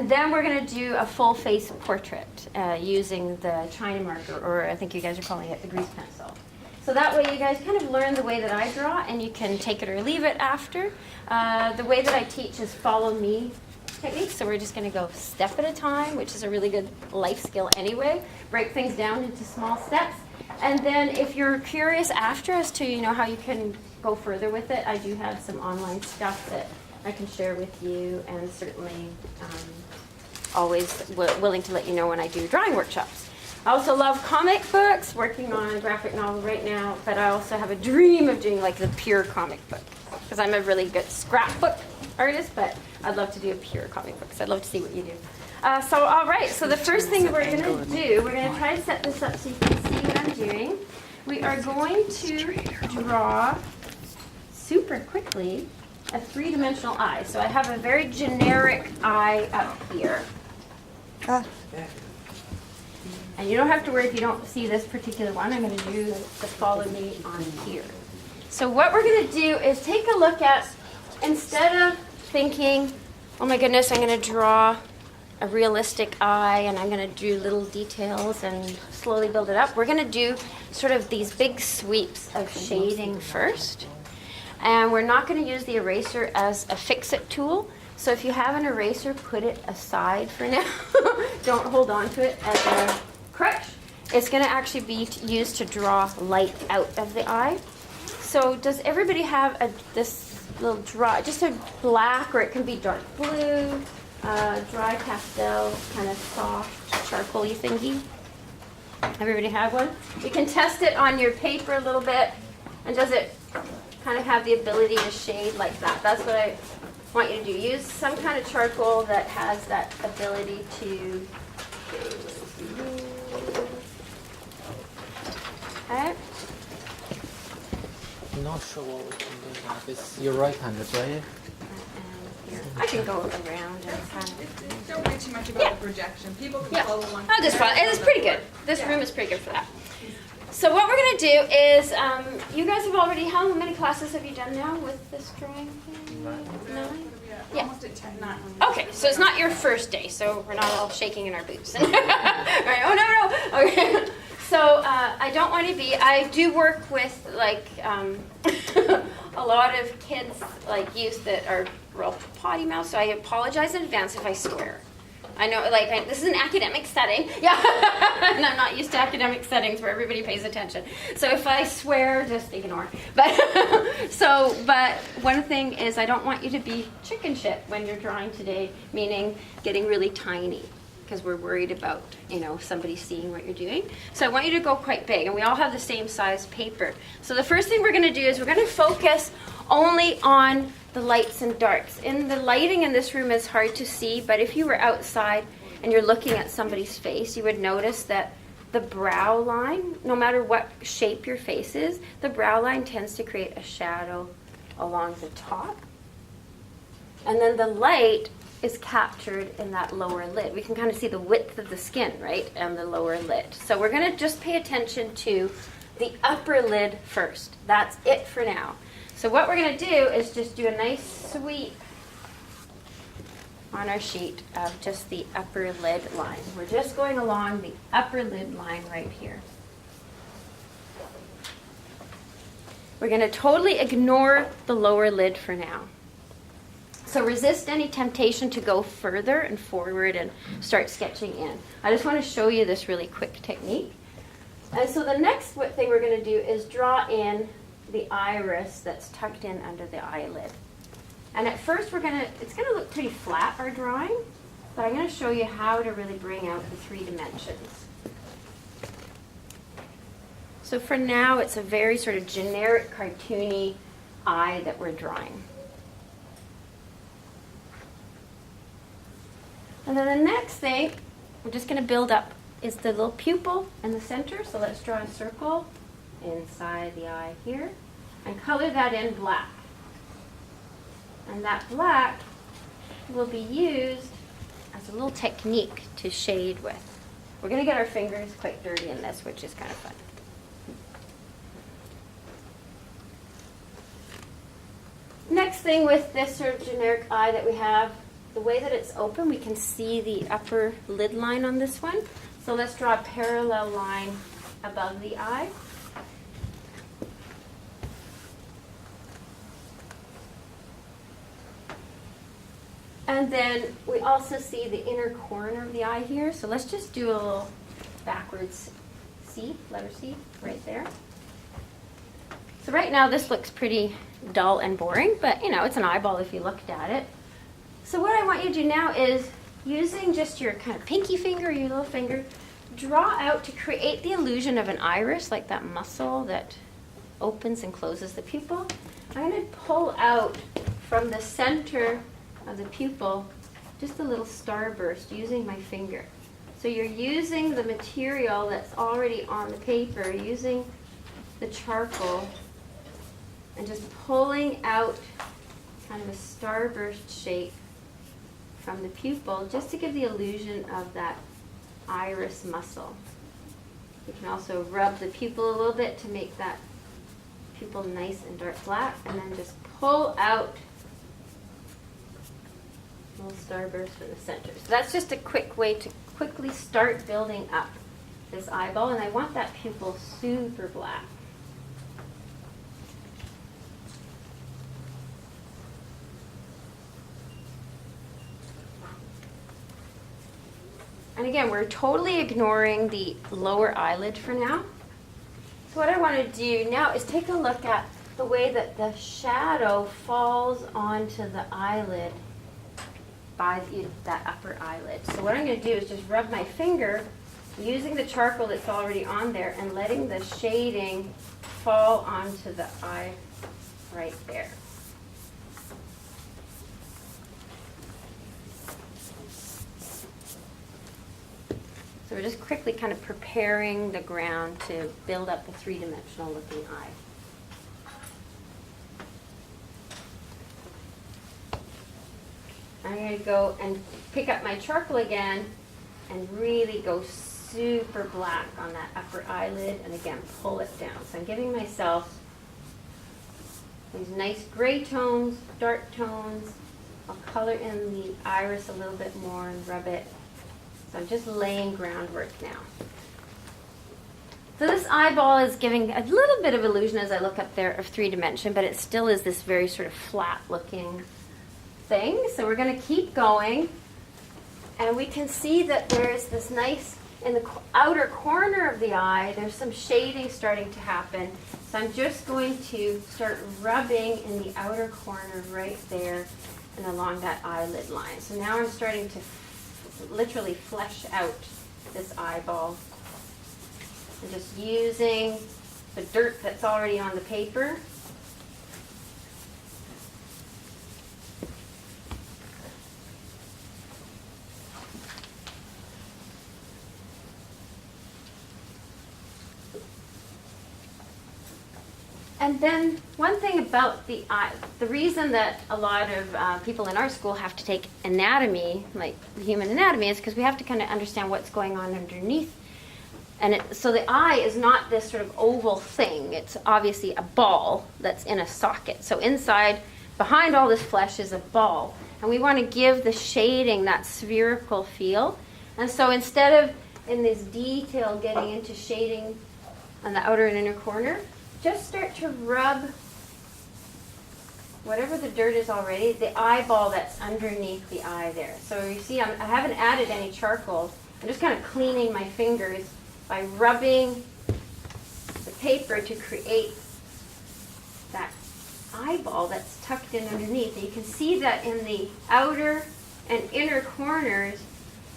And then we're going to do a full face portrait using the China marker, or I think you guys are calling it the grease pencil. So that way you guys kind of learn the way that I draw, and you can take it or leave it after. The way that I teach is follow me technique, so we're just going to go step at a time, which is a really good life skill anyway. Break things down into small steps. And then if you're curious after as to how you can go further with it, I do have some online stuff that I can share with you, and certainly always willing to let you know when I do drawing workshops. I also love comic books, working on a graphic novel right now, but I also have a dream of doing like the pure comic book, because I'm a really good scrapbook artist, but I'd love to do a pure comic book, so I'd love to see what you do. So all right, so the first thing we're going to do, we're going to try to set this up so you can see what I'm doing. We are going to draw super quickly a three-dimensional eye. So I have a very generic eye up here. And you don't have to worry if you don't see this particular one. I'm going to do the follow me on here. So what we're going to do is take a look at, instead of thinking, oh my goodness, I'm going to draw a realistic eye and I'm going to do little details and slowly build it up, we're going to do sort of these big sweeps of shading first. And we're not going to use the eraser as a fix-it tool. So if you have an eraser, put it aside for now. Don't hold on to it as a crutch. It's going to actually be used to draw light out of the eye. So does everybody have this little dry, just a black, or it can be dark blue, dry pastel, kind of soft, charcoal-y thingy? Everybody have one? You can test it on your paper a little bit. And does it kind of have the ability to shade like that? That's what I want you to do. Use some kind of charcoal that has that ability to shade. Okay. I'm not sure what we can do now. It's your right-handed, right? I can go around and kind of. Don't worry too much about the projection. People can follow along. I'll just follow. It's pretty good. This room is pretty good for that. So what we're going to do is, you guys have already, how many classes have you done now with this drawing? 9? Yeah. Almost at 10, 9. Okay, so it's not your first day, so we're not all shaking in our boots. Right, oh, no. Okay. So I don't want to be, I do work with like a lot of kids, like youth that are real potty mouth, so I apologize in advance if I swear. I know, like, this is an academic setting. Yeah, and I'm not used to academic settings where everybody pays attention. So if I swear, just ignore. But but one thing is, I don't want you to be chicken shit when you're drawing today, meaning getting really tiny, because we're worried about, somebody seeing what you're doing. So I want you to go quite big, and we all have the same size paper. So the first thing we're going to do is we're going to focus only on the lights and darks. In the lighting in this room is hard to see, but if you were outside and you're looking at somebody's face, you would notice that the brow line, no matter what shape your face is, the brow line tends to create a shadow along the top. And then the light is captured in that lower lid. We can kind of see the width of the skin, right, and the lower lid. So we're going to just pay attention to the upper lid first. That's it for now. So what we're going to do is just do a nice sweep on our sheet of just the upper lid line. We're just going along the upper lid line right here. We're going to totally ignore the lower lid for now. So resist any temptation to go further and forward and start sketching in. I just want to show you this really quick technique. And so the next thing we're going to do is draw in the iris that's tucked in under the eyelid. And at first it's going to look pretty flat, our drawing, but I'm going to show you how to really bring out the 3 dimensions. So for now, it's a very sort of generic, cartoony eye that we're drawing. And then the next thing we're just going to build up is the little pupil in the center. So let's draw a circle inside the eye here and color that in black. And that black will be used as a little technique to shade with. We're going to get our fingers quite dirty in this, which is kind of fun. Next thing with this sort of generic eye that we have the way that it's open, we can see the upper lid line on this one. So let's draw a parallel line above the eye. And then we also see the inner corner of the eye here. So let's just do a little backwards C, letter C, right there. So right now this looks pretty dull and boring, but you know, it's an eyeball if you looked at it. So what I want you to do now is, using just your kind of pinky finger, your little finger, draw out to create the illusion of an iris, like that muscle that opens and closes the pupil. I'm going to pull out from the center of the pupil just a little starburst using my finger. So you're using the material that's already on the paper, using the charcoal, and just pulling out kind of a starburst shape from the pupil, just to give the illusion of that iris muscle. You can also rub the pupil a little bit to make that pupil nice and dark black, and then just pull out a little starburst from the center. So that's just a quick way to quickly start building up this eyeball, and I want that pupil super black. And again, we're totally ignoring the lower eyelid for now. So what I want to do now is take a look at the way that the shadow falls onto the eyelid by that upper eyelid. So what I'm going to do is just rub my finger using the charcoal that's already on there and letting the shading fall onto the eye right there. So we're just quickly kind of preparing the ground to build up the three-dimensional looking eye. I'm going to go and pick up my charcoal again and really go super black on that upper eyelid, and again pull it down. So I'm giving myself these nice gray tones, dark tones. I'll color in the iris a little bit more and rub it. So I'm just laying groundwork now. So this eyeball is giving a little bit of illusion as I look up there of three dimension, but it still is this very sort of flat looking thing. So we're going to keep going, and we can see that there is this nice, in the outer corner of the eye, there's some shading starting to happen. So I'm just going to start rubbing in the outer corner right there and along that eyelid line. So now I'm starting to literally flesh out this eyeball, and just using the dirt that's already on the paper. And then one thing about the eye, the reason that a lot of people in our school have to take anatomy, like human anatomy, is because we have to kind of understand what's going on underneath. And so the eye is not this sort of oval thing. It's obviously a ball that's in a socket. So inside, behind all this flesh is a ball. And we want to give the shading that spherical feel. And so instead of in this detail getting into shading on the outer and inner corner, just start to rub whatever the dirt is already, the eyeball that's underneath the eye there. So you see I haven't added any charcoal. I'm just kind of cleaning my fingers by rubbing the paper to create that eyeball that's tucked in underneath. And you can see that in the outer and inner corners,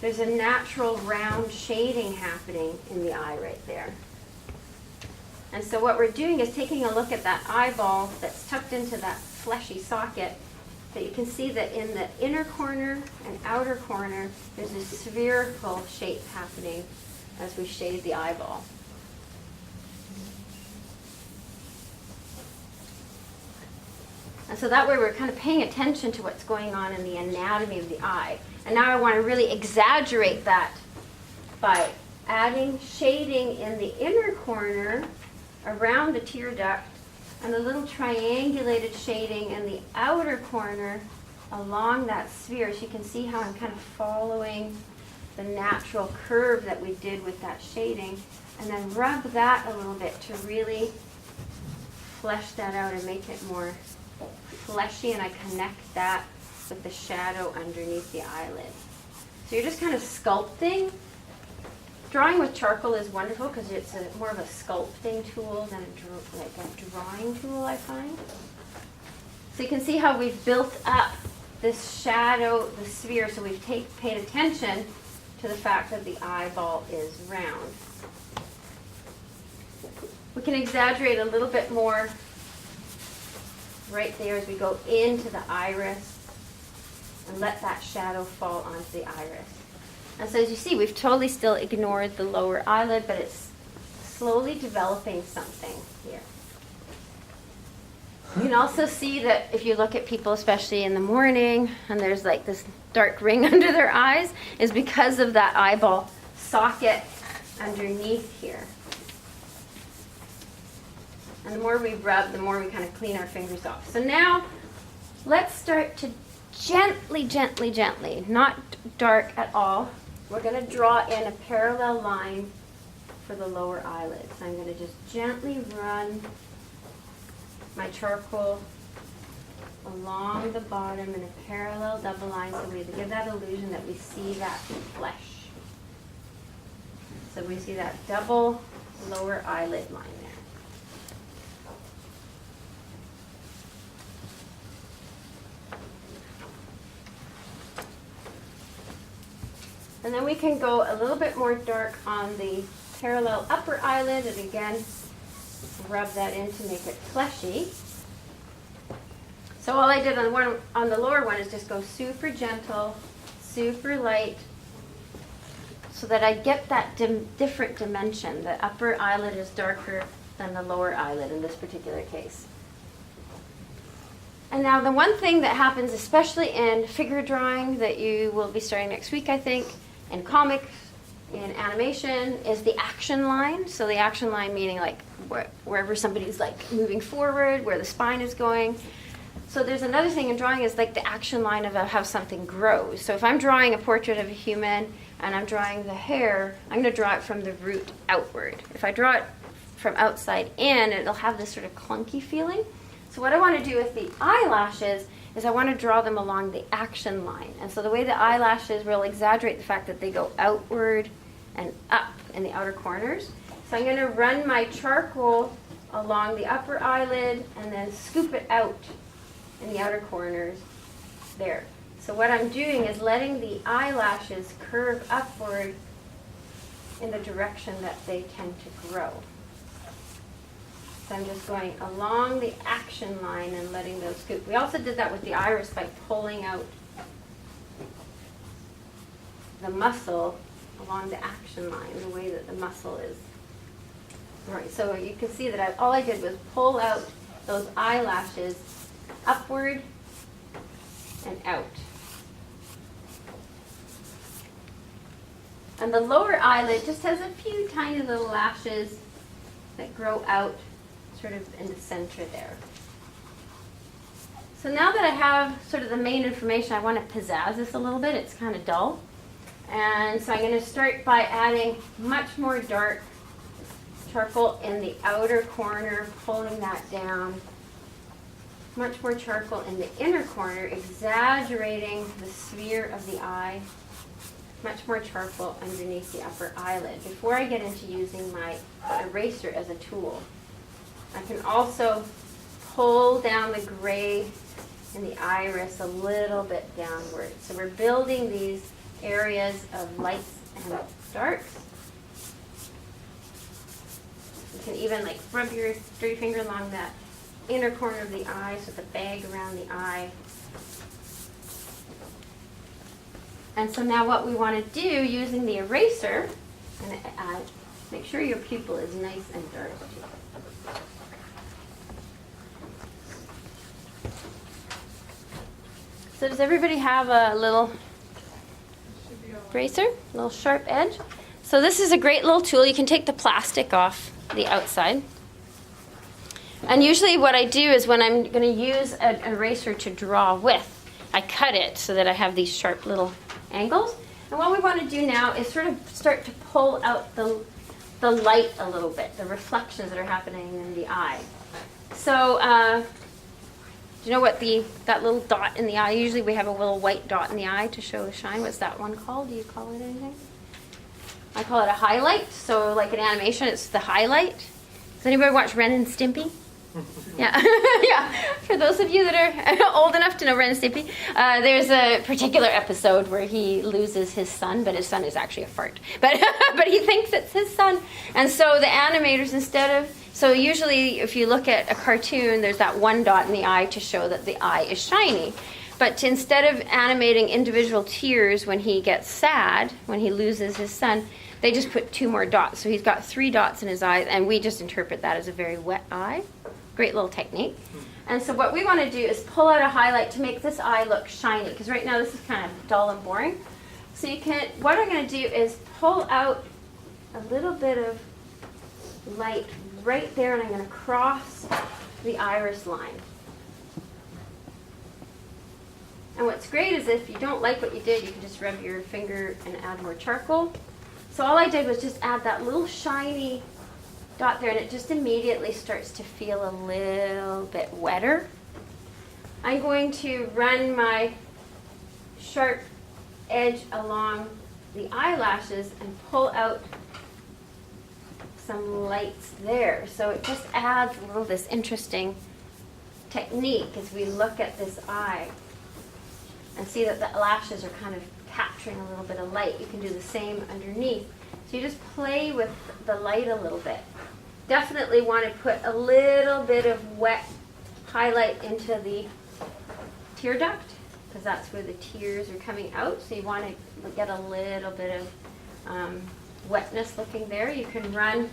there's a natural round shading happening in the eye right there. And so what we're doing is taking a look at that eyeball that's tucked into that fleshy socket, that you can see that in the inner corner and outer corner, there's a spherical shape happening as we shade the eyeball. And so that way we're kind of paying attention to what's going on in the anatomy of the eye. And now I want to really exaggerate that by adding shading in the inner corner around the tear duct, and a little triangulated shading in the outer corner along that sphere. So you can see how I'm kind of following the natural curve that we did with that shading, and then rub that a little bit to really flesh that out and make it more fleshy, and I connect that with the shadow underneath the eyelid. So you're just kind of sculpting. Drawing with charcoal is wonderful because it's more of a sculpting tool than a drawing tool, I find. So you can see how we've built up this shadow, the sphere, so we've paid attention to the fact that the eyeball is round. We can exaggerate a little bit more right there as we go into the iris and let that shadow fall onto the iris. And so as you see, we've totally still ignored the lower eyelid, but it's slowly developing something here. You can also see that if you look at people, especially in the morning, and there's like this dark ring under their eyes, is because of that eyeball socket underneath here. And the more we rub, the more we kind of clean our fingers off. So now, let's start to gently, gently, gently, not dark at all. We're going to draw in a parallel line for the lower eyelid. So I'm going to just gently run my charcoal along the bottom in a parallel double line, so we give that illusion that we see that flesh. So we see that double lower eyelid line there. And then we can go a little bit more dark on the parallel upper eyelid, and again, rub that in to make it fleshy. So all I did on the lower one is just go super gentle, super light, so that I get that different dimension. The upper eyelid is darker than the lower eyelid in this particular case. And now the one thing that happens, especially in figure drawing, that you will be starting next week, I think, in comics, in animation, is the action line. So the action line meaning like wherever somebody's like moving forward, where the spine is going. So there's another thing in drawing is like the action line of how something grows. So if I'm drawing a portrait of a human and I'm drawing the hair, I'm going to draw it from the root outward. If I draw it from outside in, it'll have this sort of clunky feeling. So what I want to do with the eyelashes is I want to draw them along the action line. And so the way the eyelashes will exaggerate the fact that they go outward and up in the outer corners. So I'm going to run my charcoal along the upper eyelid and then scoop it out in the outer corners there. So what I'm doing is letting the eyelashes curve upward in the direction that they tend to grow. So I'm just going along the action line and letting those scoop. We also did that with the iris by pulling out the muscle along the action line, the way that the muscle is. Right. So you can see that all I did was pull out those eyelashes upward and out. And the lower eyelid just has a few tiny little lashes that grow out sort of in the center there. So now that I have sort of the main information, I want to pizzazz this a little bit. It's kind of dull. And so I'm going to start by adding much more dark charcoal in the outer corner, pulling that down. Much more charcoal in the inner corner, exaggerating the sphere of the eye. Much more charcoal underneath the upper eyelid. Before I get into using my eraser as a tool, I can also pull down the gray in the iris a little bit downward. So we're building these areas of lights and darks. You can even like rub your dirty finger along that inner corner of the eye, so the bag around the eye. And so now what we want to do using the eraser, and make sure your pupil is nice and dark. So does everybody have a little eraser, a little sharp edge? So this is a great little tool. You can take the plastic off the outside. And usually what I do is when I'm going to use an eraser to draw with, I cut it so that I have these sharp little angles. And what we want to do now is sort of start to pull out the light a little bit, the reflections that are happening in the eye. So, do you know what that little dot in the eye? Usually we have a little white dot in the eye to show the shine. What's that one called? Do you call it anything? I call it a highlight. So like in animation, it's the highlight. Does anybody watch Ren and Stimpy? Yeah. Yeah. For those of you that are old enough to know Ren and Stimpy, there's a particular episode where he loses his son, but his son is actually a fart. But he thinks it's his son. And so the animators, so usually if you look at a cartoon, there's that one dot in the eye to show that the eye is shiny. But instead of animating individual tears when he gets sad, when he loses his son, they just put 2 more dots. So he's got 3 dots in his eyes, and we just interpret that as a very wet eye. Great little technique. And so what we want to do is pull out a highlight to make this eye look shiny, because right now this is kind of dull and boring. So what I'm going to do is pull out a little bit of light right there, and I'm going to cross the iris line. And what's great is if you don't like what you did, you can just rub your finger and add more charcoal. So all I did was just add that little shiny dot there, and it just immediately starts to feel a little bit wetter. I'm going to run my sharp edge along the eyelashes and pull out some lights there. So it just adds a little this interesting technique as we look at this eye and see that the lashes are kind of capturing a little bit of light. You can do the same underneath. So you just play with the light a little bit. Definitely want to put a little bit of wet highlight into the tear duct, because that's where the tears are coming out. So you want to get a little bit of wetness looking there. You can run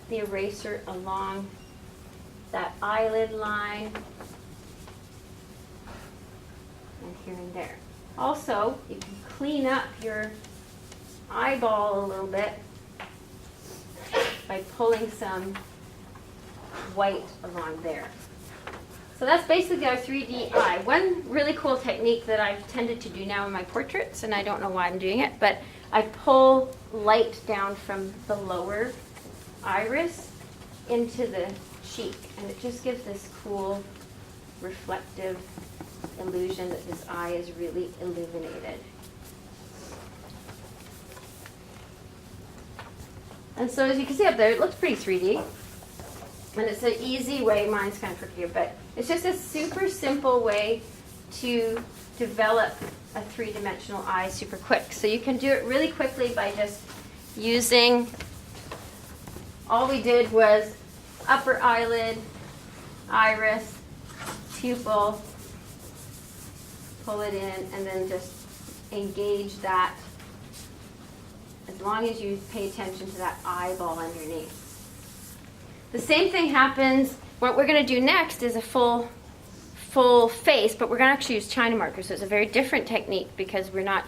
the eraser along that eyelid line and here and there. Also, you can clean up your eyeball a little bit by pulling some white along there. So that's basically our 3D eye. One really cool technique that I've tended to do now in my portraits, and I don't know why I'm doing it, but I pull light down from the lower iris into the cheek, and it just gives this cool reflective illusion that this eye is really illuminated. And so as you can see up there, it looks pretty 3D. And it's an easy way, mine's kind of tricky, but it's just a super simple way to develop a 3-dimensional eye super quick. So you can do it really quickly by just using, all we did was upper eyelid, iris, pupil, pull it in, and then just engage that as long as you pay attention to that eyeball underneath. The same thing happens, what we're going to do next is a full face, but we're going to actually use China markers. So it's a very different technique because we're not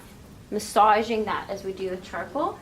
massaging that as we do with charcoal.